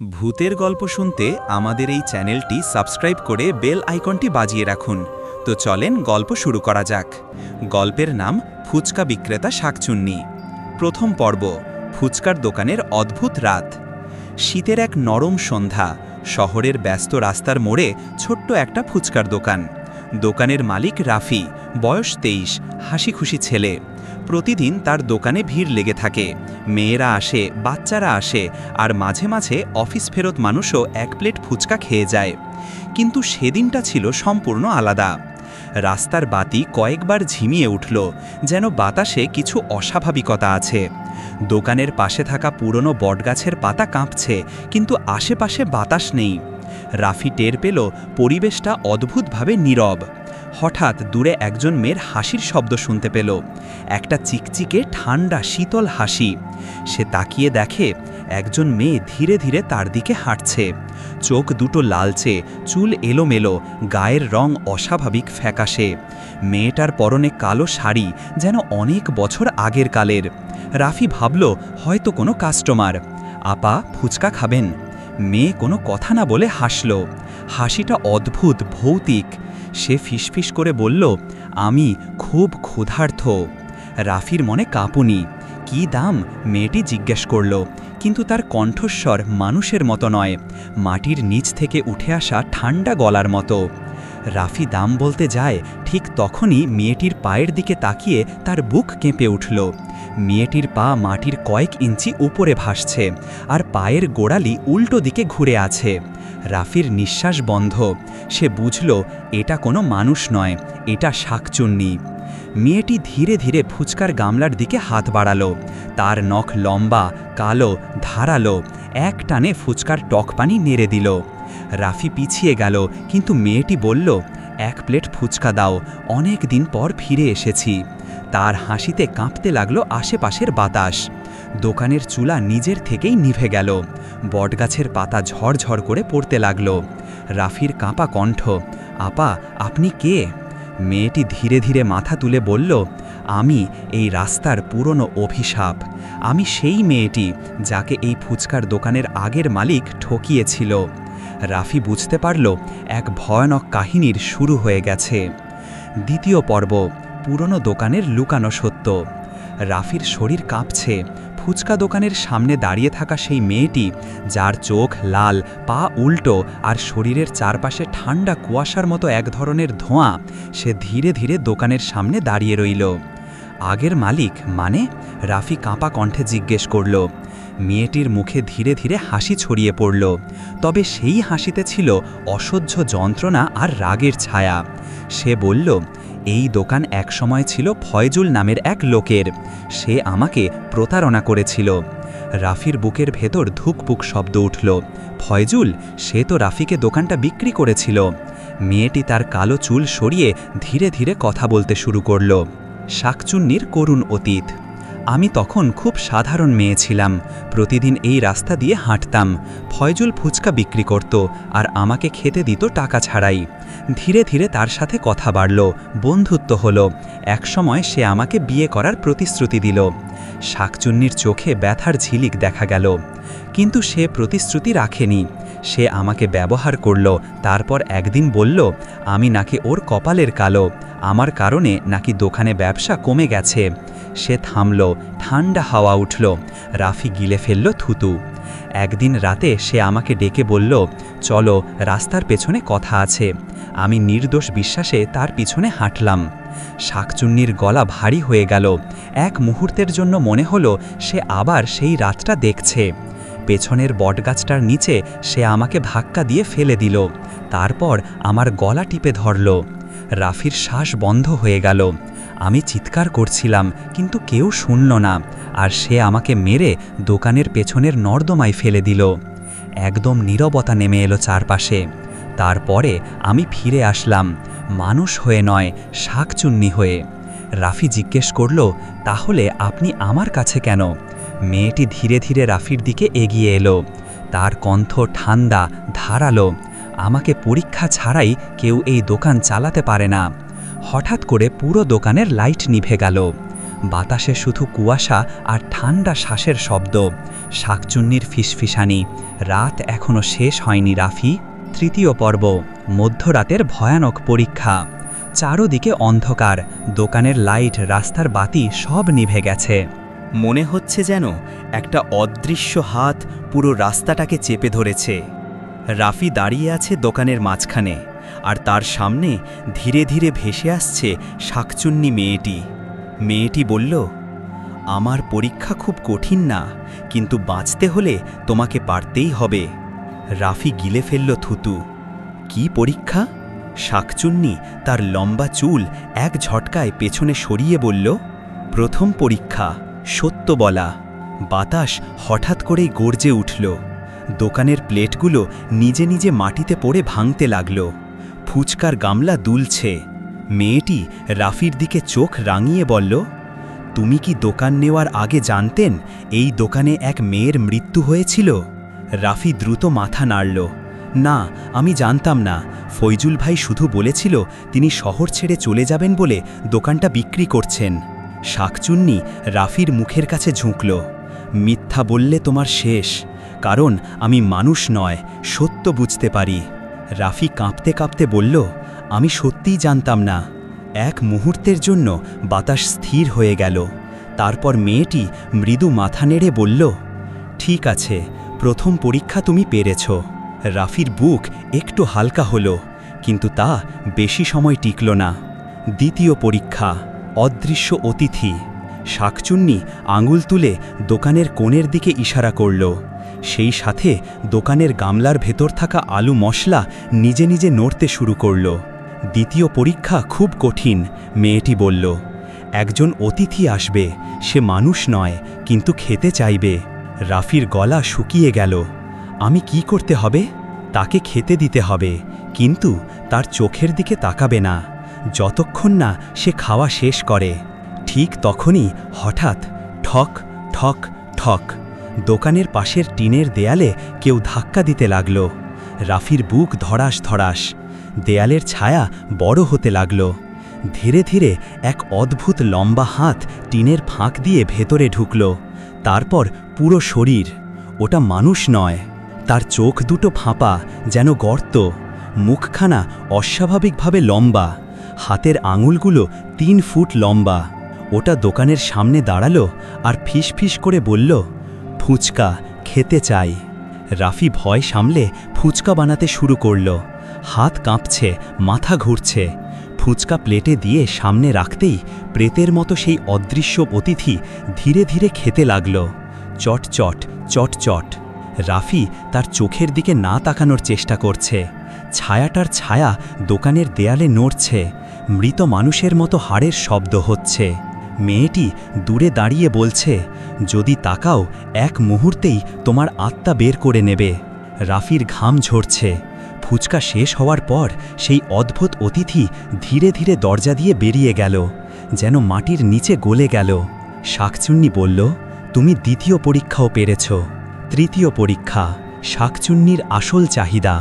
ভূতের গল্প শুনতে আমাদের এই চ্যানেলটি সাবস্ক্রাইব করে বেল আইকনটি বাজিয়ে রাখুন। তো চলেন গল্প শুরু করা যাক। গল্পের নাম ফুচকা বিক্রেতা শাকচুন্নি। প্রথম পর্ব, ফুচকার দোকানের অদ্ভুত রাত। শীতের এক নরম সন্ধ্যা, শহরের ব্যস্ত রাস্তার মোড়ে ছোট্ট একটা ফুচকার দোকান। দোকানের মালিক রাফি, বয়স 23, হাসিখুশি ছেলে। প্রতিদিন তার দোকানে ভিড় লেগে থাকে। মেয়েরা আসে, বাচ্চারা আসে, আর মাঝে মাঝে অফিস ফেরত মানুষও এক প্লেট ফুচকা খেয়ে যায়। কিন্তু সেদিনটা ছিল সম্পূর্ণ আলাদা। রাস্তার বাতি কয়েকবার ঝিমিয়ে উঠল, যেন বাতাসে কিছু অস্বাভাবিকতা আছে। দোকানের পাশে থাকা পুরনো বটগাছের পাতা কাঁপছে, কিন্তু আশেপাশে বাতাস নেই। রাফি টের পেল পরিবেশটা অদ্ভুতভাবে নীরব। হঠাৎ দূরে একজন মেয়ের হাসির শব্দ শুনতে পেল, একটা চিকচিকে ঠান্ডা শীতল হাসি। সে তাকিয়ে দেখে একজন মেয়ে ধীরে ধীরে তার দিকে হাঁটছে। চোখ দুটো লালচে, চুল এলোমেলো, গায়ের রং অস্বাভাবিক ফ্যাকাশে। মেয়েটার পরনে কালো শাড়ি, যেন অনেক বছর আগের কালের। রাফি ভাবল হয়তো কোনো কাস্টমার। আপা, ফুচকা খাবেন? মেয়ে কোনো কথা না বলে হাসল। হাসিটা অদ্ভুত, ভৌতিক। সে ফিসফিস করে বলল, আমি খুব ক্ষুধার্ত। রাফির মনে কাঁপুনি। কি দাম? মেয়েটি জিজ্ঞেস করল, কিন্তু তার কণ্ঠস্বর মানুষের মতো নয়, মাটির নিচ থেকে উঠে আসা ঠান্ডা গলার মতো। রাফি দাম বলতে যায়, ঠিক তখনই মেয়েটির পায়ের দিকে তাকিয়ে তার বুক কেঁপে উঠল। মেয়েটির পা মাটির কয়েক ইঞ্চি উপরে ভাসছে, আর পায়ের গোড়ালি উল্টো দিকে ঘুরে আছে। রাফির নিঃশ্বাস বন্ধ। সে বুঝল এটা কোনো মানুষ নয়, এটা শাকচুন্নি। মেয়েটি ধীরে ধীরে ফুচকার গামলার দিকে হাত বাড়ালো। তার নখ লম্বা, কালো, ধারালো। এক টানে ফুচকার টক পানি নেড়ে দিল। রাফি পিছিয়ে গেল, কিন্তু মেয়েটি বলল, এক প্লেট ফুচকা দাও, অনেক দিন পর ফিরে এসেছি। তার হাসিতে কাঁপতে লাগলো আশেপাশের বাতাস। দোকানের চুলা নিজের থেকেই নিভে গেল। বটগাছের পাতা ঝড়ঝড় করে পড়তে লাগল। রাফির কাঁপা কণ্ঠ, আপা, আপনি কে? মেয়েটি ধীরে ধীরে মাথা তুলে বলল, আমি এই রাস্তার পুরনো অভিশাপ। আমি সেই মেয়েটি যাকে এই ফুচকার দোকানের আগের মালিক ঠকিয়েছিল। রাফি বুঝতে পারল এক ভয়ানক কাহিনীর শুরু হয়ে গেছে। দ্বিতীয় পর্ব, পুরনো দোকানের লুকানো সত্য। রাফির শরীর কাঁপছে। ফুচকা দোকানের সামনে দাঁড়িয়ে থাকা সেই মেয়েটি, যার চোখ লাল, পা উল্টো, আর শরীরের চারপাশে ঠান্ডা কুয়াশার মতো এক ধরনের ধোঁয়া, সে ধীরে ধীরে দোকানের সামনে দাঁড়িয়ে রইল। আগের মালিক মানে? রাফি কাঁপা কণ্ঠে জিজ্ঞেস করল। মেয়েটির মুখে ধীরে ধীরে হাসি ছড়িয়ে পড়ল, তবে সেই হাসিতে ছিল অসহ্য যন্ত্রণা আর রাগের ছায়া। সে বলল, এই দোকান একসময় ছিল ফয়জুল নামের এক লোকের। সে আমাকে প্রতারণা করেছিল। রাফির বুকের ভেতর ধুকপুক শব্দ উঠল। ফয়জুল? সে তো রাফিকে দোকানটা বিক্রি করেছিল। মেয়েটি তার কালো চুল সরিয়ে ধীরে ধীরে কথা বলতে শুরু করল। শাকচুন্নির করুণ অতীত। আমি তখন খুব সাধারণ মেয়ে ছিলাম। প্রতিদিন এই রাস্তা দিয়ে হাঁটতাম। ফয়জুল ফুচকা বিক্রি করত, আর আমাকে খেতে দিত টাকা ছাড়াই। ধীরে ধীরে তার সাথে কথা বাড়ল, বন্ধুত্ব হলো। একসময় সে আমাকে বিয়ে করার প্রতিশ্রুতি দিল। শাকচুন্নির চোখে ব্যথার ঝিলিক দেখা গেল। কিন্তু সে প্রতিশ্রুতি রাখেনি। সে আমাকে ব্যবহার করল। তারপর একদিন বলল, আমি নাকি ওর কপালের কালো, আমার কারণে নাকি দোকানে ব্যবসা কমে গেছে। সে থামল। ঠান্ডা হাওয়া উঠল। রাফি গিলে ফেলল থুতু। একদিন রাতে সে আমাকে ডেকে বলল, চলো, রাস্তার পেছনে কথা আছে। আমি নির্দোষ বিশ্বাসে তার পিছনে হাঁটলাম। শাকচুন্নির গলা ভারী হয়ে গেল। এক মুহূর্তের জন্য মনে হলো সে আবার সেই রাতটা দেখছে। পেছনের বটগাছটার নিচে সে আমাকে ধাক্কা দিয়ে ফেলে দিল। তারপর আমার গলা টিপে ধরল। রাফির শ্বাস বন্ধ হয়ে গেল। আমি চিৎকার করছিলাম, কিন্তু কেউ শুনল না। আর সে আমাকে মেরে দোকানের পেছনের নর্দমায় ফেলে দিল। একদম নীরবতা নেমে এলো চারপাশে। তারপরে আমি ফিরে আসলাম, মানুষ হয়ে নয়, শাকচুন্নি হয়ে। রাফি জিজ্ঞেস করল, তাহলে আপনি আমার কাছে কেন? মেয়েটি ধীরে ধীরে রাফির দিকে এগিয়ে এলো। তার কণ্ঠ ঠান্ডা, ধারালো। আমাকে পরীক্ষা ছাড়াই কেউ এই দোকান চালাতে পারে না। হঠাৎ করে পুরো দোকানের লাইট নিভে গেল। বাতাসে শুধু কুয়াশা আর ঠান্ডা শ্বাসের শব্দ। শাকচুন্নির ফিসফিসানি, রাত এখনো শেষ হয়নি রাফি। তৃতীয় পর্ব, মধ্যরাতের ভয়ানক পরীক্ষা। চারদিকে অন্ধকার, দোকানের লাইট, রাস্তার বাতি সব নিভে গেছে। মনে হচ্ছে যেন একটা অদৃশ্য হাত পুরো রাস্তাটাকে চেপে ধরেছে। রাফি দাঁড়িয়ে আছে দোকানের মাঝখানে, আর তার সামনে ধীরে ধীরে ভেসে আসছে শাকচুন্নি মেয়েটি। মেয়েটি বলল, আমার পরীক্ষা খুব কঠিন না, কিন্তু বাঁচতে হলে তোমাকে পারতেই হবে। রাফি গিলে ফেলল থুতু। কি পরীক্ষা? শাকচুন্নি তার লম্বা চুল এক ঝটকায় পেছনে সরিয়ে বলল, প্রথম পরীক্ষা, সত্য বলা। বাতাস হঠাৎ করেই গর্জে উঠল। দোকানের প্লেটগুলো নিজে নিজে মাটিতে পড়ে ভাঙতে লাগল। ফুচকার গামলা দুলছে। মেয়েটি রাফির দিকে চোখ রাঙিয়ে বলল, তুমি কি দোকান নেওয়ার আগে জানতেন এই দোকানে এক মেয়ের মৃত্যু হয়েছিল? রাফি দ্রুত মাথা নাড়ল। না, আমি জানতাম না। ফৈজুল ভাই শুধু বলেছিল তিনি শহর ছেড়ে চলে যাবেন বলে দোকানটা বিক্রি করছেন। শাকচুন্নি রাফির মুখের কাছে ঝুঁকল। মিথ্যা বললে তোমার শেষ, কারণ আমি মানুষ নয়, সত্য বুঝতে পারি। রাফি কাঁপতে কাঁপতে বলল, আমি সত্যিই জানতাম না। এক মুহূর্তের জন্য বাতাস স্থির হয়ে গেল। তারপর মেয়েটি মৃদু মাথা নেড়ে বলল, ঠিক আছে, প্রথম পরীক্ষা তুমি পেরেছ। রাফির বুক একটু হালকা হলো, কিন্তু তা বেশি সময় টিকল না। দ্বিতীয় পরীক্ষা, অদৃশ্য অতিথি। শাকচুন্নি আঙুল তুলে দোকানের কোণের দিকে ইশারা করল। সেই সাথে দোকানের গামলার ভেতর থাকা আলু মশলা নিজে নিজে নড়তে শুরু করল। দ্বিতীয় পরীক্ষা খুব কঠিন, মেয়েটি বলল। একজন অতিথি আসবে, সে মানুষ নয়, কিন্তু খেতে চাইবে। রাফির গলা শুকিয়ে গেল। আমি কি করতে হবে? তাকে খেতে দিতে হবে, কিন্তু তার চোখের দিকে তাকাবে না, যতক্ষণ না সে খাওয়া শেষ করে। ঠিক তখনই হঠাৎ ঠক ঠক ঠক দোকানের পাশের টিনের দেয়ালে কেউ ধাক্কা দিতে লাগল। রাফির বুক ধড়াস ধড়াস। দেয়ালের ছায়া বড় হতে লাগল। ধীরে ধীরে এক অদ্ভুত লম্বা হাত টিনের ফাঁক দিয়ে ভেতরে ঢুকল। তারপর পুরো শরীর। ওটা মানুষ নয়, তার চোখ দুটো ফাঁপা, যেন গর্ত। মুখখানা অস্বাভাবিকভাবে লম্বা, হাতের আঙুলগুলো 3 ফুট লম্বা। ওটা দোকানের সামনে দাঁড়ালো আর ফিসফিস করে বলল, ফুচকা খেতে চাই। রাফি ভয় সামলে ফুচকা বানাতে শুরু করল। হাত কাঁপছে, মাথা ঘুরছে। ফুচকা প্লেটে দিয়ে সামনে রাখতেই প্রেতের মতো সেই অদৃশ্য অতিথি ধীরে ধীরে খেতে লাগল। চট চট চট চট। রাফি তার চোখের দিকে না তাকানোর চেষ্টা করছে। ছায়াটার ছায়া দোকানের দেয়ালে নড়ছে। মৃত মানুষের মতো হাড়ের শব্দ হচ্ছে। মেয়েটি দূরে দাঁড়িয়ে বলছে, যদি তাকাও এক মুহূর্তেই তোমার আত্মা বের করে নেবে। রাফির ঘাম ঝরছে। ফুচকা শেষ হওয়ার পর সেই অদ্ভুত অতিথি ধীরে ধীরে দরজা দিয়ে বেরিয়ে গেল, যেন মাটির নিচে গলে গেল। শাকচুন্নি বলল, তুমি দ্বিতীয় পরীক্ষাও পেরেছ। তৃতীয় পরীক্ষা, শাকচুন্নির আসল চাহিদা।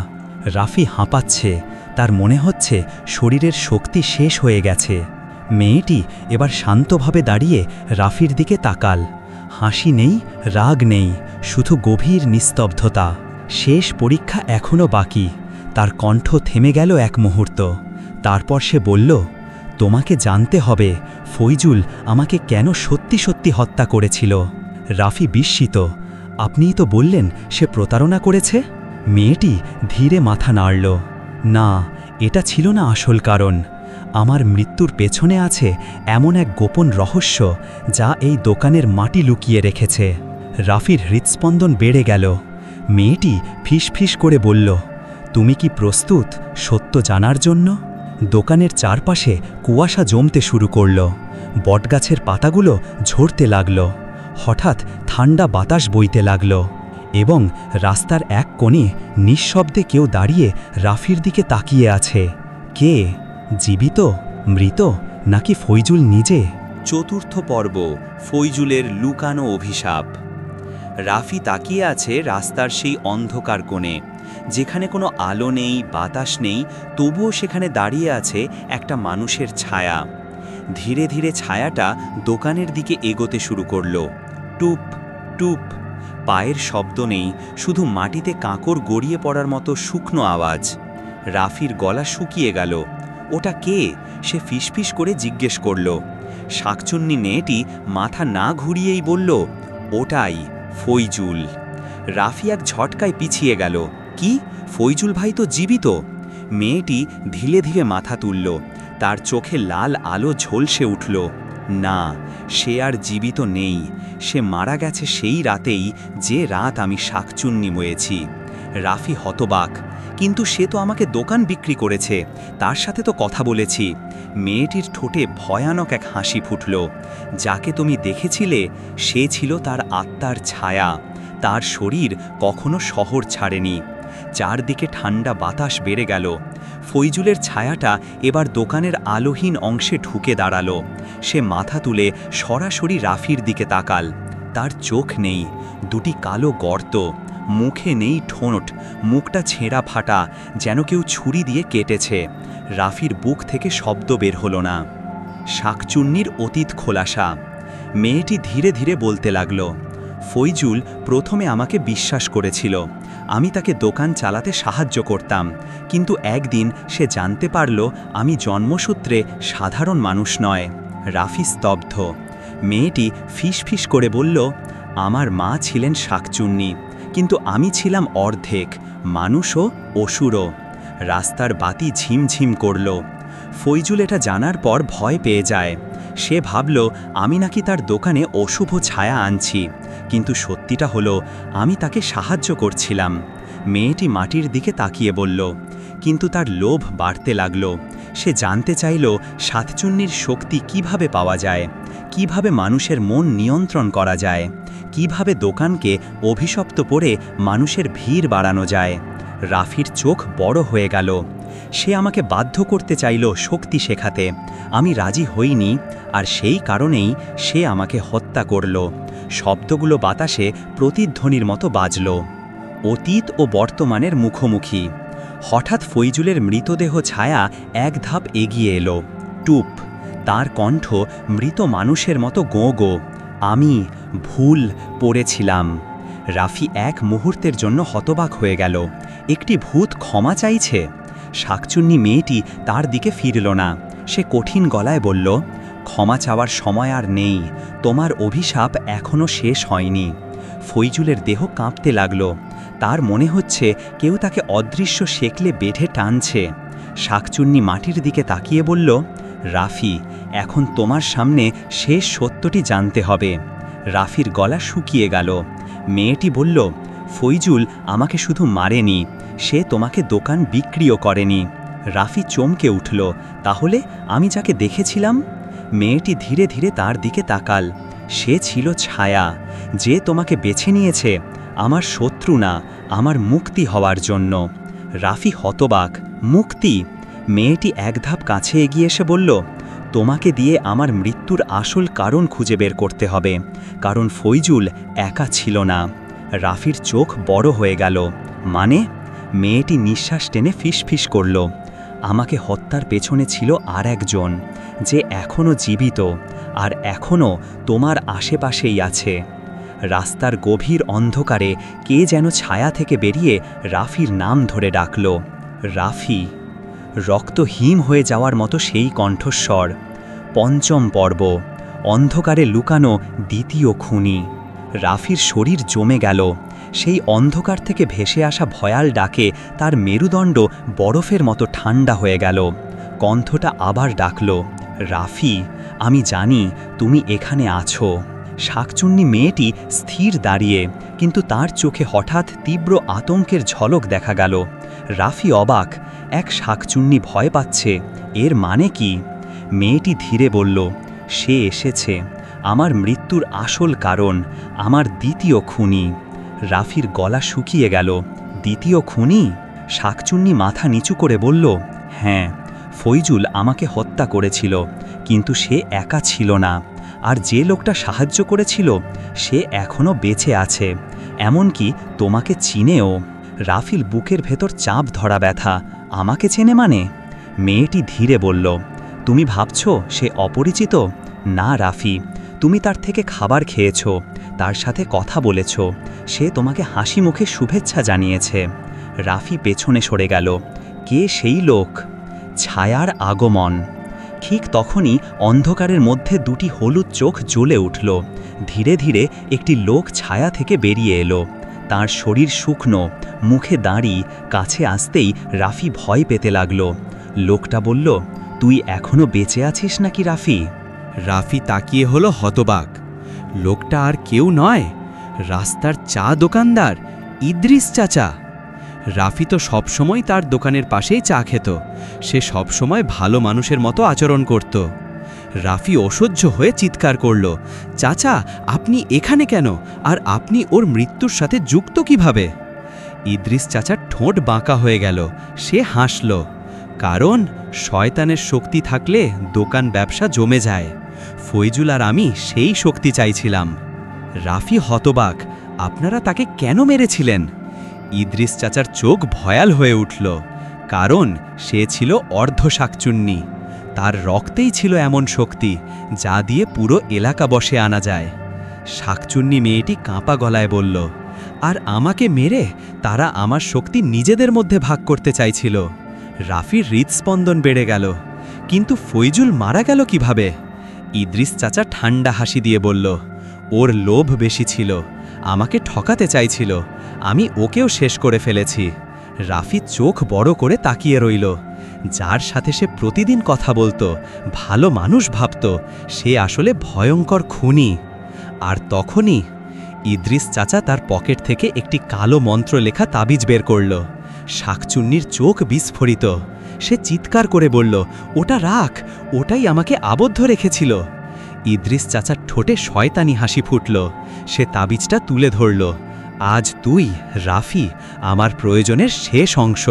রাফি হাঁপাচ্ছে, তার মনে হচ্ছে শরীরের শক্তি শেষ হয়ে গেছে। মেয়েটি এবার শান্তভাবে দাঁড়িয়ে রাফির দিকে তাকাল। হাসি নেই, রাগ নেই, শুধু গভীর নিস্তব্ধতা। শেষ পরীক্ষা এখনও বাকি। তার কণ্ঠ থেমে গেল এক মুহূর্ত। তারপর সে বলল, তোমাকে জানতে হবে ফৈজুল আমাকে কেন সত্যি সত্যি হত্যা করেছিল। রাফি বিস্মিত, আপনিই তো বললেন সে প্রতারণা করেছে। মেয়েটি ধীরে মাথা নাড়ল। না, এটা ছিল না আসল কারণ। আমার মৃত্যুর পেছনে আছে এমন এক গোপন রহস্য যা এই দোকানের মাটি লুকিয়ে রেখেছে। রাফির হৃৎস্পন্দন বেড়ে গেল। মেয়েটি ফিসফিস করে বলল, তুমি কি প্রস্তুত সত্য জানার জন্য? দোকানের চারপাশে কুয়াশা জমতে শুরু করল। বটগাছের পাতাগুলো ঝরতে লাগল। হঠাৎ ঠান্ডা বাতাস বইতে লাগল, এবং রাস্তার এক কোণে নিঃশব্দে কেউ দাঁড়িয়ে রাফির দিকে তাকিয়ে আছে। কে? জীবিত, মৃত, নাকি ফৈজুল নিজে? চতুর্থ পর্ব, ফৈজুলের লুকানো অভিশাপ। রাফি তাকিয়ে আছে রাস্তার সেই অন্ধকার কোণে, যেখানে কোনো আলো নেই, বাতাস নেই, তবুও সেখানে দাঁড়িয়ে আছে একটা মানুষের ছায়া। ধীরে ধীরে ছায়াটা দোকানের দিকে এগোতে শুরু করলো। টুপ টুপ, পায়ের শব্দ নেই, শুধু মাটিতে কাঁকড় গড়িয়ে পড়ার মতো শুকনো আওয়াজ। রাফির গলা শুকিয়ে গেল। ওটা কে? সে ফিসফিস করে জিজ্ঞেস করল। শাকচুন্নি মেয়েটি মাথা না ঘুরিয়েই বলল, ওটাই ফৈজুল। রাফি এক ঝটকায় পিছিয়ে গেল। কি? ফৈজুল ভাই তো জীবিত। মেয়েটি ধীরে ধীরে মাথা তুলল। তার চোখে লাল আলো ঝলসে উঠল। না, সে আর জীবিত নেই। সে মারা গেছে সেই রাতেই, যে রাত আমি শাকচুন্নি ময়েছি। রাফি হতবাক। কিন্তু সে তো আমাকে দোকান বিক্রি করেছে, তার সাথে তো কথা বলেছি। মেয়েটির ঠোঁটে ভয়ানক এক হাসি ফুটল। যাকে তুমি দেখেছিলে সে ছিল তার আত্মার ছায়া। তার শরীর কখনো শহর ছাড়েনি। চারদিকে ঠান্ডা বাতাস বেড়ে গেল। ফৈজুলের ছায়াটা এবার দোকানের আলোহীন অংশে ঢুকে দাঁড়ালো। সে মাথা তুলে সরাসরি রাফির দিকে তাকাল। তার চোখ নেই, দুটি কালো গর্ত। মুখে নেই ঠোঁট, মুখটা ছেঁড়া ফাটা, যেন কেউ ছুরি দিয়ে কেটেছে। রাফির বুক থেকে শব্দ বের হলো না। শাকচুন্নির অতীত খোলাসা। মেয়েটি ধীরে ধীরে বলতে লাগল, ফৈজুল প্রথমে আমাকে বিশ্বাস করেছিল। আমি তাকে দোকান চালাতে সাহায্য করতাম, কিন্তু একদিন সে জানতে পারল আমি জন্মসূত্রে সাধারণ মানুষ নয়। রাফি স্তব্ধ। মেয়েটি ফিসফিস করে বলল, আমার মা ছিলেন শাকচুন্নি, কিন্তু আমি ছিলাম অর্ধেক মানুষও অসুরও। রাস্তার বাতি ঝিমঝিম করল। ফৈজুল এটা জানার পর ভয় পেয়ে যায়। সে ভাবল আমি নাকি তার দোকানে অশুভ ছায়া আনছি, কিন্তু সত্যিটা হলো আমি তাকে সাহায্য করছিলাম। মেয়েটি মাটির দিকে তাকিয়ে বলল, কিন্তু তার লোভ বাড়তে লাগল। সে জানতে চাইল শাকচুন্নির শক্তি কিভাবে পাওয়া যায়, কিভাবে মানুষের মন নিয়ন্ত্রণ করা যায়, কিভাবে দোকানকে অভিশপ্ত করে মানুষের ভিড় বাড়ানো যায়। রাফির চোখ বড় হয়ে গেল। সে আমাকে বাধ্য করতে চাইল শক্তি শেখাতে। আমি রাজি হইনি, আর সেই কারণেই সে আমাকে হত্যা করল। শব্দগুলো বাতাসে প্রতিধ্বনির মতো বাজল। অতীত ও বর্তমানের মুখোমুখি। হঠাৎ ফৈজুলের মৃতদেহ ছায়া এক ধাপ এগিয়ে এলো। টুপ। তার কণ্ঠ মৃত মানুষের মতো গোঁ গোঁ। আমি ভুল পড়েছিলাম। রাফি এক মুহূর্তের জন্য হতবাক হয়ে গেল। একটি ভূত ক্ষমা চাইছে? শাকচুন্নি মেয়েটি তার দিকে ফিরল না। সে কঠিন গলায় বলল, ক্ষমা চাওয়ার সময় আর নেই। তোমার অভিশাপ এখনও শেষ হয়নি। ফৈজুলের দেহ কাঁপতে লাগল। তার মনে হচ্ছে কেউ তাকে অদৃশ্য শেকলে বেঁধে টানছে। শাকচুন্নি মাটির দিকে তাকিয়ে বলল, রাফি, এখন তোমার সামনে শেষ সত্যটি জানতে হবে। রাফির গলা শুকিয়ে গেল। মেয়েটি বলল, ফৈজুল আমাকে শুধু মারেনি, সে তোমাকে দোকান বিক্রিও করেনি। রাফি চমকে উঠল। তাহলে আমি যাকে দেখেছিলাম? মেয়েটি ধীরে ধীরে তার দিকে তাকাল। সে ছিল ছায়া, যে তোমাকে বেছে নিয়েছে আমার শত্রু না, আমার মুক্তি হওয়ার জন্য। রাফি হতবাক। মুক্তি? মেয়েটি এক ধাপ কাছে এগিয়ে এসে বলল, তোমাকে দিয়ে আমার মৃত্যুর আসল কারণ খুঁজে বের করতে হবে, কারণ ফৈজুল একা ছিল না। রাফির চোখ বড় হয়ে গেল। মানে? মেয়েটি নিঃশ্বাস টেনে ফিসফিস করল, আমাকে হত্যার পেছনে ছিল আর একজন, যে এখনও জীবিত, আর এখনও তোমার আশেপাশেই আছে। রাস্তার গভীর অন্ধকারে কে যেন ছায়া থেকে বেরিয়ে রাফির নাম ধরে ডাকল, রাফি। রক্ত হিম হয়ে যাওয়ার মতো সেই কণ্ঠস্বর। পঞ্চম পর্ব। অন্ধকারে লুকানো দ্বিতীয় খুনি। রাফির শরীর জমে গেল। সেই অন্ধকার থেকে ভেসে আসা ভয়াল ডাকে তার মেরুদণ্ড বরফের মতো ঠান্ডা হয়ে গেল। কণ্ঠটা আবার ডাকল, রাফি, আমি জানি তুমি এখানে আছো। শাকচুন্নি মেয়েটি স্থির দাঁড়িয়ে, কিন্তু তার চোখে হঠাৎ তীব্র আতঙ্কের ঝলক দেখা গেল। রাফি অবাক। এক শাকচুন্নি ভয় পাচ্ছে, এর মানে কি? মেয়েটি ধীরে বলল, সে এসেছে, আমার মৃত্যুর আসল কারণ, আমার দ্বিতীয় খুনি। রাফির গলা শুকিয়ে গেল। দ্বিতীয় খুনি? শাকচুন্নি মাথা নিচু করে বলল, হ্যাঁ, ফৈজুল আমাকে হত্যা করেছিল, কিন্তু সে একা ছিল না। আর যে লোকটা সাহায্য করেছিল সে এখনও বেঁচে আছে, এমনকি তোমাকে চিনেও। রাফির বুকের ভেতর চাপ ধরা ব্যথা। আমাকে চেনে মানে? মেয়েটি ধীরে বলল, তুমি ভাবছ সে অপরিচিত? না রাফি, তুমি তার থেকে খাবার খেয়েছ, তার সাথে কথা বলেছ, সে তোমাকে হাসি মুখে শুভেচ্ছা জানিয়েছে। রাফি পেছনে সরে গেল। কে সেই লোক? ছায়ার আগমন। ঠিক তখনই অন্ধকারের মধ্যে দুটি হলুদ চোখ জ্বলে উঠল। ধীরে ধীরে একটি লোক ছায়া থেকে বেরিয়ে এলো। তার শরীর শুকনো, মুখে দাঁড়ি। কাছে আসতেই রাফি ভয় পেতে লাগল। লোকটা বলল, তুই এখনো বেঁচে আছিস নাকি রাফি? রাফি তাকিয়ে হলো হতবাক। লোকটা আর কেউ নয়, রাস্তার চা দোকানদার ইদ্রিস চাচা। রাফি তো সবসময় তার দোকানের পাশেই চা খেত। সে সবসময় ভালো মানুষের মতো আচরণ করত। রাফি অসহ্য হয়ে চিৎকার করল, চাচা, আপনি এখানে কেন? আর আপনি ওর মৃত্যুর সাথে যুক্ত কিভাবে? ইদ্রিস চাচার ঠোঁট বাঁকা হয়ে গেল। সে হাসল। কারণ শয়তানের শক্তি থাকলে দোকান ব্যবসা জমে যায়। ফৈজুল আর আমি সেই শক্তি চাইছিলাম। রাফি হতবাক। আপনারা তাকে কেন মেরেছিলেন? ইদ্রিস চাচার চোখ ভয়াল হয়ে উঠল। কারণ সে ছিল অর্ধ শাকচুন্নি। তার রক্তেই ছিল এমন শক্তি যা দিয়ে পুরো এলাকা বশে আনা যায়। শাকচুন্নি মেয়েটি কাঁপা গলায় বলল, আর আমাকে মেরে তারা আমার শক্তি নিজেদের মধ্যে ভাগ করতে চাইছিল। রাফির হৃদস্পন্দন বেড়ে গেল। কিন্তু ফৈজুল মারা গেল কিভাবে? ইদ্রিস চাচা ঠান্ডা হাসি দিয়ে বলল, ওর লোভ বেশি ছিল, আমাকে ঠকাতে চাইছিল। আমি ওকেও শেষ করে ফেলেছি। রাফি চোখ বড় করে তাকিয়ে রইল। যার সাথে সে প্রতিদিন কথা বলতো, ভালো মানুষ ভাবত, সে আসলে ভয়ঙ্কর খুনি। আর তখনই ইদ্রিস চাচা তার পকেট থেকে একটি কালো মন্ত্র লেখা তাবিজ বের করল। শাকচুন্নির চোখ বিস্ফোরিত। সে চিৎকার করে বলল, ওটা রাখ, ওটাই আমাকে আবদ্ধ রেখেছিল। ইদ্রিস চাচার ঠোঁটে শয়তানি হাসি ফুটল। সে তাবিজটা তুলে ধরল। আজ তুই, রাফি, আমার প্রয়োজনের শেষ অংশ।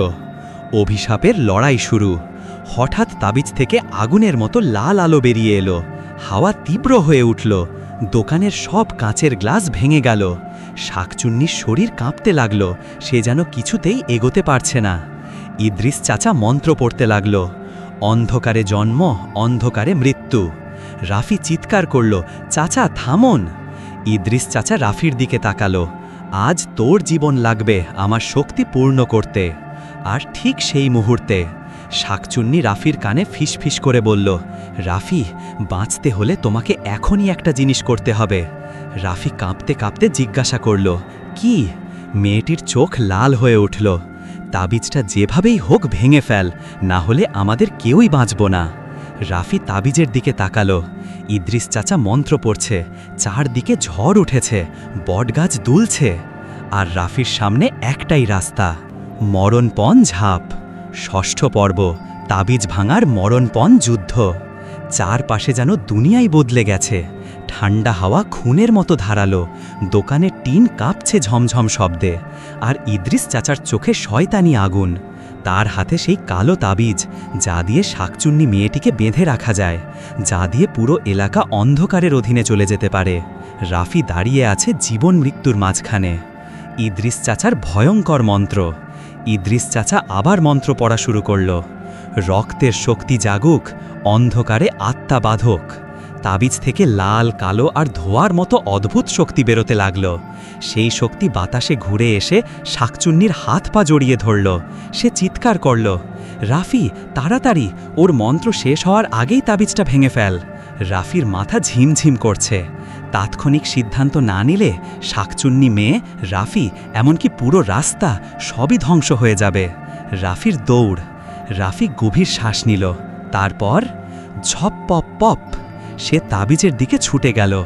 অভিশাপের লড়াই শুরু। হঠাৎ তাবিজ থেকে আগুনের মতো লাল আলো বেরিয়ে এলো। হাওয়া তীব্র হয়ে উঠল। দোকানের সব কাঁচের গ্লাস ভেঙে গেল। শাকচুন্নির শরীর কাঁপতে লাগল। সে যেন কিছুতেই এগোতে পারছে না। ইদ্রিস চাচা মন্ত্র পড়তে লাগল। অন্ধকারে জন্ম, অন্ধকারে মৃত্যু। রাফি চিৎকার করল, চাচা থামুন। ইদ্রিস চাচা রাফির দিকে তাকালো। আজ তোর জীবন লাগবে আমার শক্তি পূর্ণ করতে। আর ঠিক সেই মুহূর্তে শাকচুন্নি রাফির কানে ফিসফিস করে বলল, রাফি, বাঁচতে হলে তোমাকে এখনই একটা জিনিস করতে হবে। রাফি কাঁপতে কাঁপতে জিজ্ঞাসা করল, কি? মেয়েটির চোখ লাল হয়ে উঠল। তাবিজটা যেভাবেই হোক ভেঙে ফেল, না হলে আমাদের কেউই বাঁচব না। রাফি তাবিজের দিকে তাকালো। ইদ্রিস চাচা মন্ত্র পড়ছে। চারদিকে ঝড় উঠেছে, বটগাছ দুলছে। আর রাফির সামনে একটাই রাস্তা, মরণপণ ঝাঁপ। ষষ্ঠ পর্ব, তাবিজ ভাঙার মরণপণ যুদ্ধ। চারপাশে যেন দুনিয়াই বদলে গেছে। ঠান্ডা হাওয়া খুনের মতো ধারালো। দোকানের টিন কাঁপছে ঝমঝম শব্দে। আর ইদ্রিস চাচার চোখে শয়তানি আগুন। তার হাতে সেই কালো তাবিজ, যা দিয়ে শাকচুন্নি মেয়েটিকে বেঁধে রাখা যায়, যা দিয়ে পুরো এলাকা অন্ধকারের অধীনে চলে যেতে পারে। রাফি দাঁড়িয়ে আছে জীবন মৃত্যুর মাঝখানে। ইদ্রিস চাচার ভয়ঙ্কর মন্ত্র। ইদ্রিস চাচা আবার মন্ত্র পড়া শুরু করল। রক্তের শক্তি জাগুক, অন্ধকারে আত্মা বাঁধক। তাবিজ থেকে লাল, কালো আর ধোঁয়ার মতো অদ্ভুত শক্তি বেরোতে লাগল। সেই শক্তি বাতাসে ঘুরে এসে শাকচুন্নির হাত পা জড়িয়ে ধরল। সে চিৎকার করল, রাফি, তাড়াতাড়ি, ওর মন্ত্র শেষ হওয়ার আগেই তাবিজটা ভেঙে ফেল। রাফির মাথা ঝিমঝিম করছে। তাৎক্ষণিক সিদ্ধান্ত না নিলে শাকচুন্নি মেয়ে, রাফি, এমনকি পুরো রাস্তা সবই ধ্বংস হয়ে যাবে। রাফির দৌড়। রাফি গভীর শ্বাস নিল। তারপর ঝপ পপ পপ, সে তাবিজের দিকে ছুটে গেল।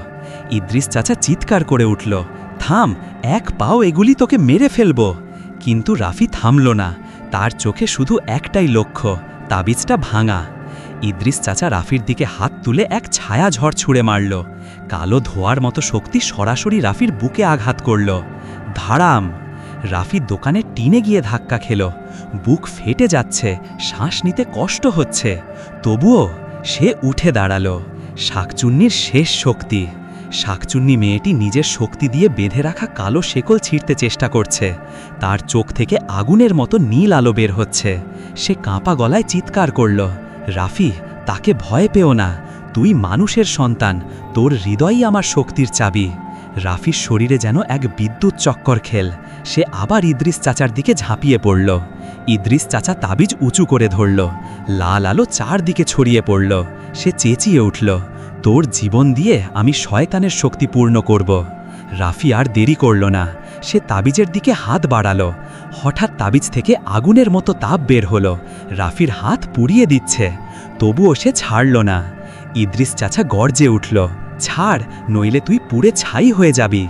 ইদ্রিস চাচা চিৎকার করে উঠল, থাম, এক পাও এগুলি তোকে মেরে ফেলব। কিন্তু রাফি থামল না। তার চোখে শুধু একটাই লক্ষ্য, তাবিজটা ভাঙা। ইদ্রিস চাচা রাফির দিকে হাত তুলে এক ছায়া ঝড় ছুঁড়ে মারল। কালো ধোঁয়ার মতো শক্তি সরাসরি রাফির বুকে আঘাত করল। ধাড়াম। রাফি দোকানের টিনে গিয়ে ধাক্কা খেল। বুক ফেটে যাচ্ছে, শ্বাস নিতে কষ্ট হচ্ছে। তবুও সে উঠে দাঁড়ালো। শাকচুন্নির শেষ শক্তি। শাকচুন্নি মেয়েটি নিজের শক্তি দিয়ে বেঁধে রাখা কালো শেকল ছিঁড়তে চেষ্টা করছে। তার চোখ থেকে আগুনের মতো নীল আলো বের হচ্ছে। সে কাঁপা গলায় চিৎকার করল, রাফি, তাকে ভয় পেও না, তুই মানুষের সন্তান, তোর হৃদয়ই আমার শক্তির চাবি। রাফির শরীরে যেন এক বিদ্যুৎ চক্কর খেল, সে আবার ইদ্রিস চাচার দিকে ঝাঁপিয়ে পড়ল। ইদ্রিস চাচা তাবিজ উঁচু করে ধরল, লাল আলো চারদিকে ছড়িয়ে পড়ল। সে চেঁচিয়ে উঠল, তোর জীবন দিয়ে আমি শয়তানের শক্তি পূর্ণ করব। রাফি আর দেরি করল না, সে তাবিজের দিকে হাত বাড়ালো। হঠাৎ তাবিজ থেকে আগুনের মতো তাপ বের হলো, রাফির হাত পুড়িয়ে দিচ্ছে, তবুও সে ছাড়ল না। ইদ্রিস চাচা গর্জে উঠল, ছাড়, নইলে তুই পুড়ে ছাই হয়ে যাবি।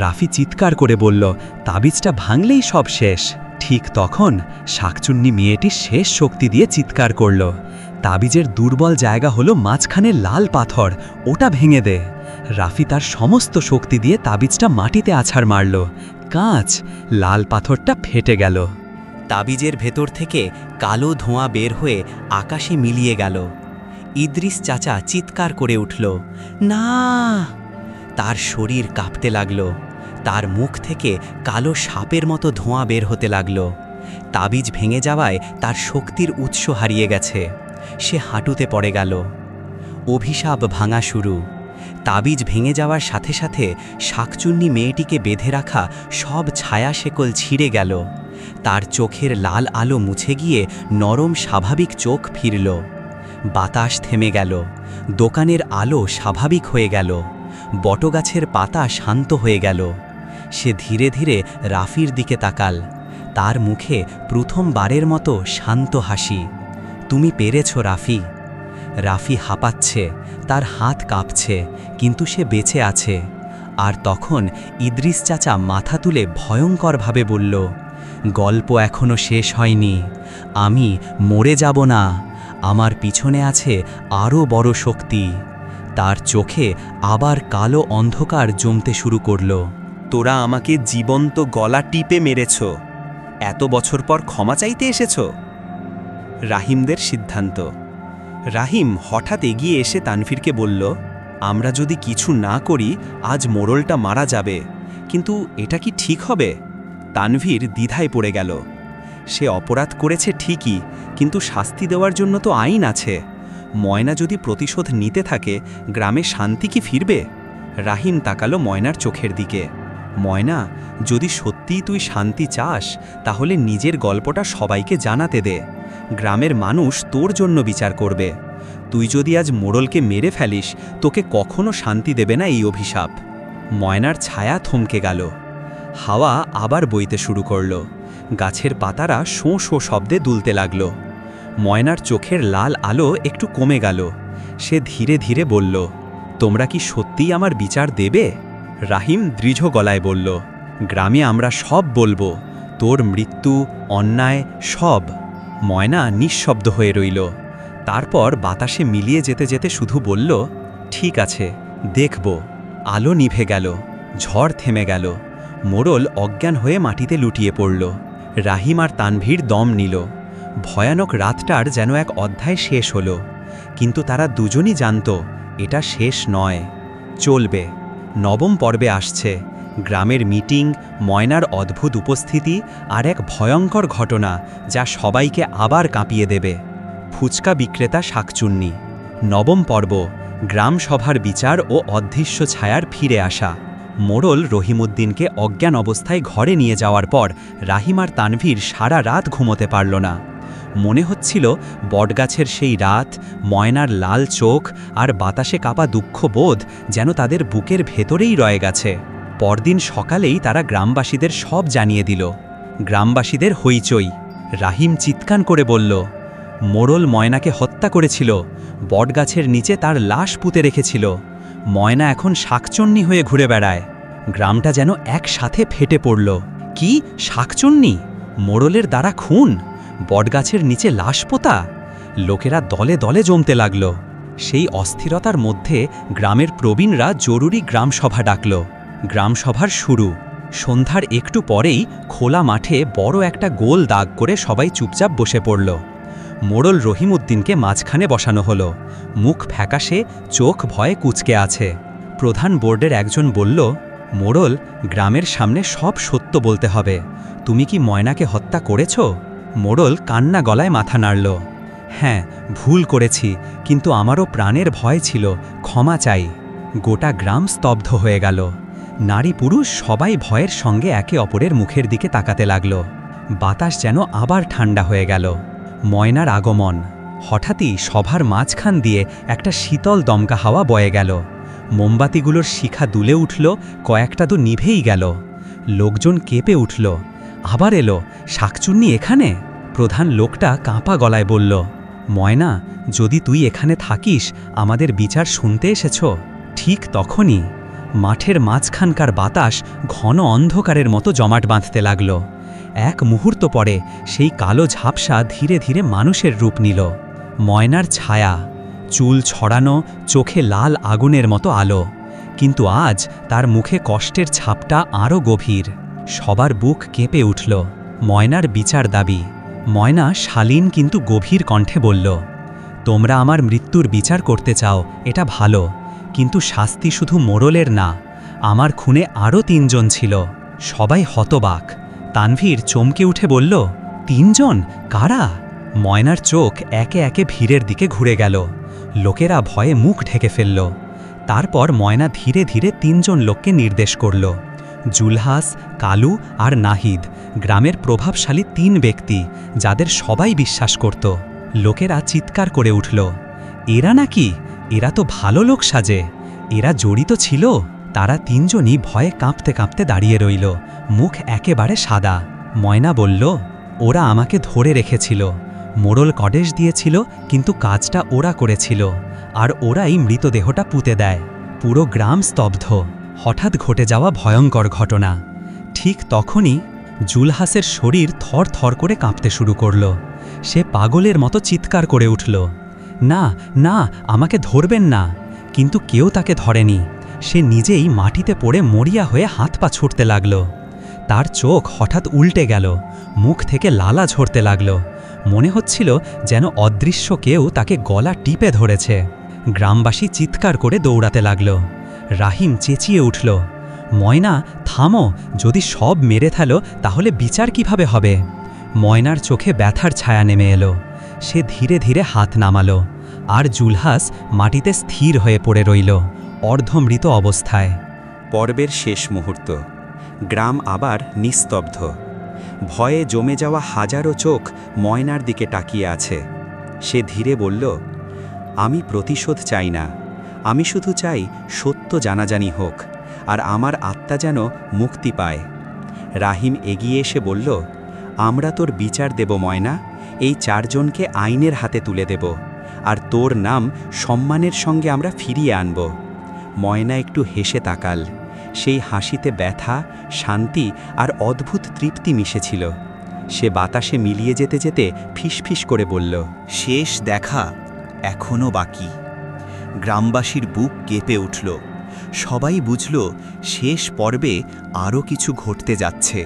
রাফি চিৎকার করে বলল, তাবিজটা ভাঙলেই সব শেষ। ঠিক তখন শাকচুন্নি মেয়েটি শেষ শক্তি দিয়ে চিৎকার করল, তাবিজের দুর্বল জায়গা হলো মাঝখানে লাল পাথর, ওটা ভেঙে দে। রাফি তার সমস্ত শক্তি দিয়ে তাবিজটা মাটিতে আছাড় মারল, কাঁচ, লাল পাথরটা ফেটে গেল। তাবিজের ভেতর থেকে কালো ধোঁয়া বের হয়ে আকাশে মিলিয়ে গেল। ইদ্রিস চাচা চিৎকার করে উঠল, না! তার শরীর কাঁপতে লাগল, তার মুখ থেকে কালো সাপের মতো ধোঁয়া বের হতে লাগল। তাবিজ ভেঙে যাওয়ায় তার শক্তির উৎস হারিয়ে গেছে, সে হাঁটুতে পড়ে গেল। অভিশাপ ভাঙা শুরু। তাবিজ ভেঙে যাওয়ার সাথে সাথে শাকচুন্নি মেয়েটিকে বেঁধে রাখা সব ছায়া শেকল ছিঁড়ে গেল। তার চোখের লাল আলো মুছে গিয়ে নরম স্বাভাবিক চোখ ফিরল। বাতাস থেমে গেল, দোকানের আলো স্বাভাবিক হয়ে গেল, বটগাছের পাতা শান্ত হয়ে গেল। সে ধীরে ধীরে রাফির দিকে তাকাল, তার মুখে প্রথমবারের মতো শান্ত হাসি। তুমি পেরেছ রাফি। রাফি হাঁপাচ্ছে, তার হাত কাঁপছে, কিন্তু সে বেঁচে আছে। আর তখন ইদ্রিস চাচা মাথা তুলে ভয়ঙ্করভাবে বলল, গল্প এখনো শেষ হয়নি, আমি মরে যাব না, আমার পিছনে আছে আরও বড় শক্তি। তার চোখে আবার কালো অন্ধকার জমতে শুরু করল। তোরা আমাকে জীবন্ত গলা টিপে মেরেছ, এত বছর পর ক্ষমা চাইতে এসেছ? রাহিমদের সিদ্ধান্ত। রাহিম হঠাৎ এগিয়ে এসে তানভীরকে বলল, আমরা যদি কিছু না করি আজ মোড়লটা মারা যাবে, কিন্তু এটা কি ঠিক হবে? তানভীর দ্বিধায় পড়ে গেল। সে অপরাধ করেছে ঠিকই, কিন্তু শাস্তি দেওয়ার জন্য তো আইন আছে। ময়না যদি প্রতিশোধ নিতে থাকে, গ্রামে শান্তি কি ফিরবে? রাহিম তাকালো ময়নার চোখের দিকে। ময়না, যদি সত্যিই তুই শান্তি চাস, তাহলে নিজের গল্পটা সবাইকে জানাতে দে। গ্রামের মানুষ তোর জন্য বিচার করবে। তুই যদি আজ মোড়লকে মেরে ফেলিস, তোকে কখনো শান্তি দেবে না এই অভিশাপ। ময়নার ছায়া থমকে গেল। হাওয়া আবার বইতে শুরু করল, গাছের পাতারা শোঁ শোঁ শব্দে দুলতে লাগল। ময়নার চোখের লাল আলো একটু কমে গেল। সে ধীরে ধীরে বলল, তোমরা কি সত্যিই আমার বিচার দেবে? রাহিম দৃঢ় গলায় বলল, গ্রামে আমরা সব বলবো, তোর মৃত্যু, অন্যায়, সব। ময়না নিঃশব্দ হয়ে রইল। তারপর বাতাসে মিলিয়ে যেতে যেতে শুধু বলল, ঠিক আছে, দেখব। আলো নিভে গেল, ঝড় থেমে গেল। মোড়ল অজ্ঞান হয়ে মাটিতে লুটিয়ে পড়ল। রাহিম আর তানভীর দম নিল। ভয়ানক রাতটার যেন এক অধ্যায় শেষ হলো, কিন্তু তারা দুজনই জানত এটা শেষ নয়, চলবে। নবম পর্বে আসছে গ্রামের মিটিং, ময়নার অদ্ভুত উপস্থিতি আর এক ভয়ঙ্কর ঘটনা যা সবাইকে আবার কাঁপিয়ে দেবে। ফুচকা বিক্রেতা শাকচুন্নি। নবম পর্ব, গ্রাম সভার বিচার ও অদৃশ্য ছায়ার ফিরে আসা। মোড়ল রহিমউদ্দিনকে অজ্ঞান অবস্থায় ঘরে নিয়ে যাওয়ার পর রাহিম আর তানভীর সারা রাত ঘুমোতে পারল না। মনে হচ্ছিল বটগাছের সেই রাত, ময়নার লাল চোখ আর বাতাসে কাঁপা দুঃখবোধ যেন তাদের বুকের ভেতরেই রয়ে গেছে। পরদিন সকালেই তারা গ্রামবাসীদের সব জানিয়ে দিল। গ্রামবাসীদের হইচই। রাহিম চিৎকার করে বলল, মোড়ল ময়নাকে হত্যা করেছিল, বটগাছের নিচে তার লাশ পুঁতে রেখেছিল। ময়না এখন শাকচুন্নি হয়ে ঘুরে বেড়ায়। গ্রামটা যেন একসাথে ফেটে পড়ল। কি, শাকচুন্নি? মোড়লের দ্বারা খুন? বটগাছের নিচে লাশ পোতা? লোকেরা দলে দলে জমতে লাগল। সেই অস্থিরতার মধ্যে গ্রামের প্রবীণরা জরুরি গ্রামসভা ডাকল। গ্রামসভার শুরু। সন্ধ্যার একটু পরেই খোলা মাঠে বড় একটা গোল দাগ করে সবাই চুপচাপ বসে পড়ল। মোড়ল রহিমউদ্দিনকে মাঝখানে বসানো হলো। মুখ ফ্যাকাশে, চোখ ভয়ে কুঁচকে আছে। প্রধান বোর্ডের একজন বলল, মোড়ল, গ্রামের সামনে সব সত্য বলতে হবে। তুমি কি ময়নাকে হত্যা করেছ? মোড়ল কান্না গলায় মাথা নাড়ল। হ্যাঁ, ভুল করেছি, কিন্তু আমারও প্রাণের ভয় ছিল, ক্ষমা চাই। গোটা গ্রাম স্তব্ধ হয়ে গেল। নারী পুরুষ সবাই ভয়ের সঙ্গে একে অপরের মুখের দিকে তাকাতে লাগল। বাতাস যেন আবার ঠান্ডা হয়ে গেল। ময়নার আগমন। হঠাৎই সভার মাঝখান দিয়ে একটা শীতল দমকা হাওয়া বয়ে গেল। মোমবাতিগুলোর শিখা দুলে উঠল, কয়েকটা তো নিভেই গেল। লোকজন কেঁপে উঠল। আবার এলো, শাকচুন্নি এখানে? প্রধান লোকটা কাঁপা গলায় বলল, ময়না, যদি তুই এখানে থাকিস, আমাদের বিচার শুনতে এসেছ? ঠিক তখনই মাঠের মাঝখানকার বাতাস ঘন অন্ধকারের মতো জমাট বাঁধতে লাগল। এক মুহূর্ত পরে সেই কালো ঝাপসা ধীরে ধীরে মানুষের রূপ নিল। ময়নার ছায়া, চুল ছড়ানো, চোখে লাল আগুনের মতো আলো। কিন্তু আজ তার মুখে কষ্টের ছাপটা আরও গভীর। সবার বুক কেঁপে উঠল। ময়নার বিচার দাবি। ময়না শালীন কিন্তু গভীর কণ্ঠে বলল, তোমরা আমার মৃত্যুর বিচার করতে চাও, এটা ভালো, কিন্তু শাস্তি শুধু মোড়লের না, আমার খুনে আরও ৩ জন ছিল। সবাই হতবাক। তানভীর চমকে উঠে বলল, ৩ জন? কারা? ময়নার চোখ একে একে ভিড়ের দিকে ঘুরে গেল। লোকেরা ভয়ে মুখ ঢেকে ফেলল। তারপর ময়না ধীরে ধীরে ৩ জন লোককে নির্দেশ করল। জুলহাস, কালু আর নাহিদ, গ্রামের প্রভাবশালী ৩ ব্যক্তি, যাদের সবাই বিশ্বাস করত। লোকেরা চিৎকার করে উঠল, এরা নাকি? এরা তো ভালো লোক সাজে, এরা জড়িত ছিল। তারা ৩ জনই ভয়ে কাঁপতে কাঁপতে দাঁড়িয়ে রইল, মুখ একেবারে সাদা। ময়না বলল, ওরা আমাকে ধরে রেখেছিল, মোড়ল কডেশ দিয়েছিল, কিন্তু কাজটা ওরা করেছিল, আর ওরাই মৃতদেহটা পুঁতে দেয়। পুরো গ্রাম স্তব্ধ। হঠাৎ ঘটে যাওয়া ভয়ঙ্কর ঘটনা। ঠিক তখনই জুলহাসের শরীর থর থর করে কাঁপতে শুরু করল। সে পাগলের মতো চিৎকার করে উঠল, না না, আমাকে ধরবেন না। কিন্তু কেউ তাকে ধরেনি। সে নিজেই মাটিতে পড়ে মরিয়া হয়ে হাত পা ছুটতে লাগল। তার চোখ হঠাৎ উল্টে গেল, মুখ থেকে লালা ঝরতে লাগল। মনে হচ্ছিল যেন অদৃশ্য কেউ তাকে গলা টিপে ধরেছে। গ্রামবাসী চিৎকার করে দৌড়াতে লাগল। রাহিম চেঁচিয়ে উঠল, ময়না, থামো, যদি সব মেরে ফেলো তাহলে বিচার কিভাবে হবে? ময়নার চোখে ব্যথার ছায়া নেমে এলো। সে ধীরে ধীরে হাত নামালো, আর জুলহাস মাটিতে স্থির হয়ে পড়ে রইল, অর্ধমৃত অবস্থায়। পর্বের শেষ মুহূর্ত। গ্রাম আবার নিস্তব্ধ। ভয়ে জমে যাওয়া হাজারো চোখ ময়নার দিকে তাকিয়ে আছে। সে ধীরে বলল, আমি প্রতিশোধ চাই না, আমি শুধু চাই সত্য জানাজানি হোক, আর আমার আত্মা যেন মুক্তি পায়। রাহিম এগিয়ে এসে বলল, আমরা তোর বিচার দেব ময়না, এই 4 জনকে আইনের হাতে তুলে দেব, আর তোর নাম সম্মানের সঙ্গে আমরা ফিরিয়ে আনব। ময়না একটু হেসে তাকাল। সেই হাসিতে ব্যথা, শান্তি আর অদ্ভুত তৃপ্তি মিশেছিল। সে বাতাসে মিলিয়ে যেতে যেতে ফিসফিস করে বলল, শেষ দেখা এখনও বাকি। গ্রামবাসীর বুক কেঁপে উঠল। সবাই বুঝল শেষ পর্বে আরও কিছু ঘটতে যাচ্ছে।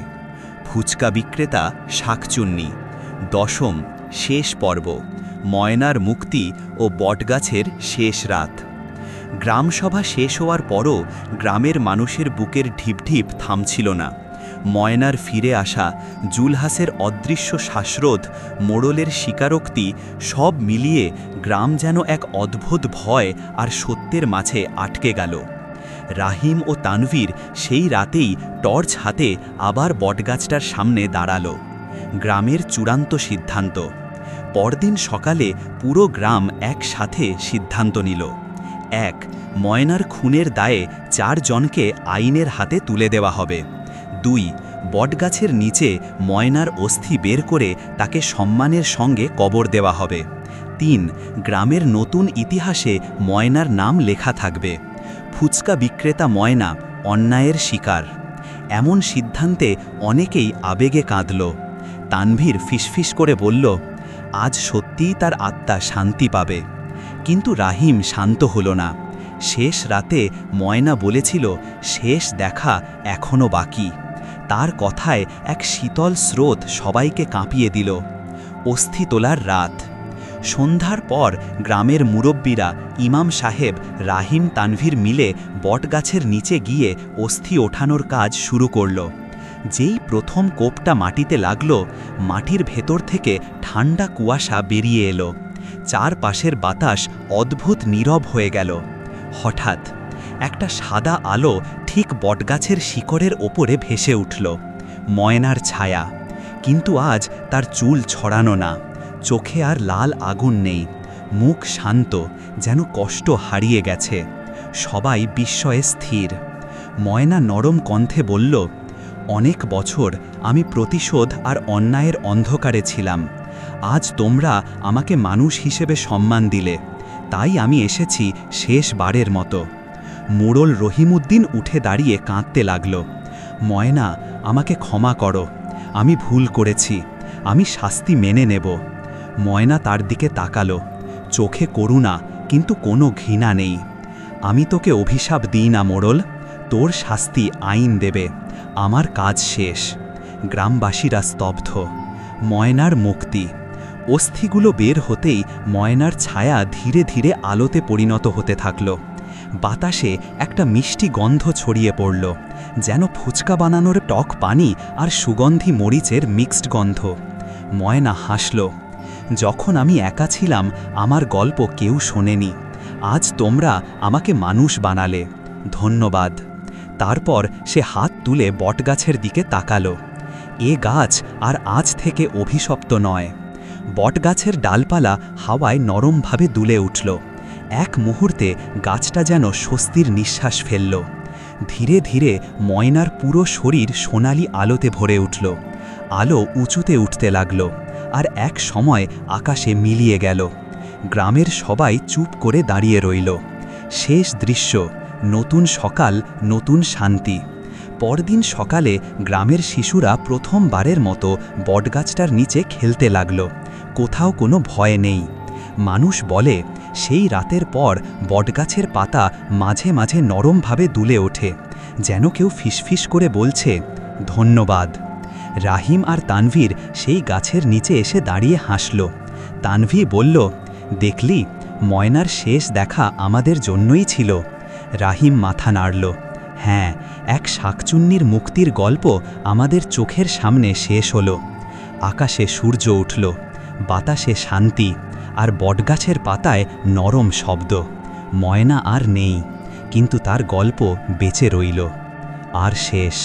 ফুচকা বিক্রেতা শাকচুন্নি, 10ম শেষ পর্ব, ময়নার মুক্তি ও বটগাছের শেষ রাত। গ্রামসভা শেষ হওয়ার পরও গ্রামের মানুষের বুকের ঢিপঢিপ থামছিল না। ময়নার ফিরে আসা, জুলহাসের অদৃশ্য শ্বাসরোধ, মোড়লের স্বীকারোক্তি, সব মিলিয়ে গ্রাম যেন এক অদ্ভুত ভয় আর সত্যের মাঝে আটকে গেল। রাহিম ও তানভীর সেই রাতেই টর্চ হাতে আবার বটগাছটার সামনে দাঁড়াল। গ্রামের চূড়ান্ত সিদ্ধান্ত। পরদিন সকালে পুরো গ্রাম একসাথে সিদ্ধান্ত নিল। 1. ময়নার খুনের দায়ে 4 জনকে আইনের হাতে তুলে দেওয়া হবে। 2. বটগাছের নিচে ময়নার অস্থি বের করে তাকে সম্মানের সঙ্গে কবর দেওয়া হবে। 3. গ্রামের নতুন ইতিহাসে ময়নার নাম লেখা থাকবে। ফুচকা বিক্রেতা ময়না অন্যায়ের শিকার। এমন সিদ্ধান্তে অনেকেই আবেগে কাঁদল। তানভীর ফিসফিস করে বলল, আজ সত্যিই তার আত্মা শান্তি পাবে। কিন্তু রাহিম শান্ত হল না। শেষ রাতে ময়না বলেছিল, শেষ দেখা এখনও বাকি। তার কথায় এক শীতল স্রোত সবাইকে কাঁপিয়ে দিল। অস্থি তোলার রাত। সন্ধ্যার পর গ্রামের মুরব্বীরা, ইমাম সাহেব, রাহিম, তানভীর মিলে বটগাছের নিচে গিয়ে অস্থি ওঠানোর কাজ শুরু করল। যেই প্রথম কোপটা মাটিতে লাগল, মাটির ভেতর থেকে ঠান্ডা কুয়াশা বেরিয়ে এলো। চারপাশের বাতাস অদ্ভুত নীরব হয়ে গেল। হঠাৎ একটা সাদা আলো ঠিক বটগাছের শিকড়ের ওপরে ভেসে উঠল। ময়নার ছায়া, কিন্তু আজ তার চুল ছড়ানো না, চোখে আর লাল আগুন নেই, মুখ শান্ত, যেন কষ্ট হারিয়ে গেছে। সবাই বিস্ময়ে স্থির। ময়না নরম কণ্ঠে বলল, অনেক বছর আমি প্রতিশোধ আর অন্যায়ের অন্ধকারে ছিলাম। আজ তোমরা আমাকে মানুষ হিসেবে সম্মান দিলে, তাই আমি এসেছি শেষবারের মতো। মোড়ল রহিমউদ্দিন উঠে দাঁড়িয়ে কাঁদতে লাগল। ময়না, আমাকে ক্ষমা করো, আমি ভুল করেছি, আমি শাস্তি মেনে নেব। ময়না তার দিকে তাকালো, চোখে করুণা কিন্তু কোনো ঘৃণা নেই। আমি তোকে অভিশাপ দিই না মোড়ল, তোর শাস্তি আইন দেবে, আমার কাজ শেষ। গ্রামবাসীরা স্তব্ধ। ময়নার মুক্তি। অস্থিগুলো বের হতেই ময়নার ছায়া ধীরে ধীরে আলোতে পরিণত হতে থাকল। বাতাসে একটা মিষ্টি গন্ধ ছড়িয়ে পড়ল, যেন ফুচকা বানানোর টক পানি আর সুগন্ধি মরিচের মিক্সড গন্ধ। ময়না হাসল, যখন আমি একা ছিলাম আমার গল্প কেউ শোনেনি, আজ তোমরা আমাকে মানুষ বানালে, ধন্যবাদ। তারপর সে হাত তুলে বটগাছের দিকে তাকালো। এ গাছ আর আজ থেকে অভিশপ্ত নয়। বটগাছের ডালপালা হাওয়ায় নরমভাবে দুলে উঠল। এক মুহূর্তে গাছটা যেন স্বস্তির নিঃশ্বাস ফেলল। ধীরে ধীরে ময়নার পুরো শরীর সোনালি আলোতে ভরে উঠল। আলো উঁচুতে উঠতে লাগল, আর এক সময় আকাশে মিলিয়ে গেল। গ্রামের সবাই চুপ করে দাঁড়িয়ে রইল। শেষ দৃশ্য, নতুন সকাল, নতুন শান্তি। পরদিন সকালে গ্রামের শিশুরা প্রথমবারের মতো বটগাছটার নিচে খেলতে লাগল। কোথাও কোনো ভয় নেই। মানুষ বলে, সেই রাতের পর বটগাছের পাতা মাঝে মাঝে নরমভাবে দুলে ওঠে, যেন কেউ ফিসফিস করে বলছে, ধন্যবাদ। রাহিম আর তানভীর সেই গাছের নিচে এসে দাঁড়িয়ে হাসল। তানভী বলল, দেখলি, ময়নার শেষ দেখা আমাদের জন্যই ছিল। রাহিম মাথা নাড়ল, হ্যাঁ, এক শাকচুন্নির মুক্তির গল্প আমাদের চোখের সামনে শেষ হলো। আকাশে সূর্য উঠল, বাতাসে শান্তি, আর বটগাছের পাতায় নরম শব্দ। ময়না আর নেই, কিন্তু তার গল্প বেঁচে রইল। আর শেষ।